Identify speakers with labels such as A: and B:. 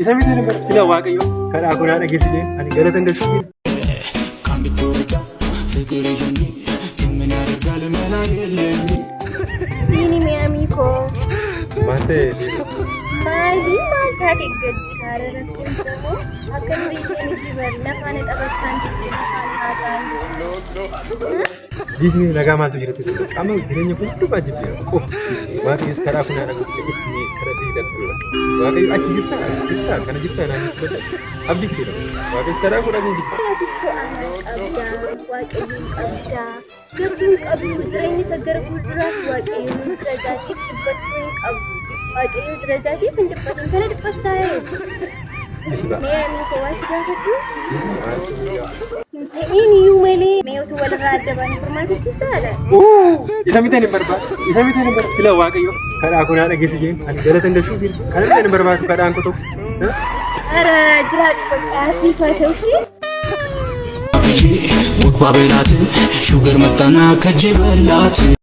A: Isaan nambara sila waaqayyo karaa kunaa dhageessisee ani galatan galchuuf kan bitootaa fikireeshanii dhimma argaa mana yeellee
B: Sini mi amico
A: Mate
B: Mali mata tigad karara kunto akan rite ni barna kana tabatan
A: Disney nagaa maaltu jirtu amma jireenya hunduu baajibee waaqayyo karaa kunaa dhageessisee karaa diidatu waaqayyo achi jirta kana jirta naan jirta abdii kira waaqayyo karaa kunaa dhageessisee
B: waaqayyo qabda gabduu qabdu jireenya sagara fuulduraaf waaqayyo dirajaatii dhibbachuun qabdu waaqayyo dirajaatii kan dhibbatin kana dhibbataa Mea amico was gaafatu Ini yumele meetu walirraa adda baanii furmaata sisaadha.
A: Isa miti ani barbaadu. Isa miti ani barbaadu. Sila waaqayyo kadhaa kunaa dhageessisee ani galatan galchuuf kana miti ani barbaadu kadhaan kutu.
B: Ara jiraadhu qophaa'aa ta'uufi.
C: Muka beelaati sugar matana kajee beelaati.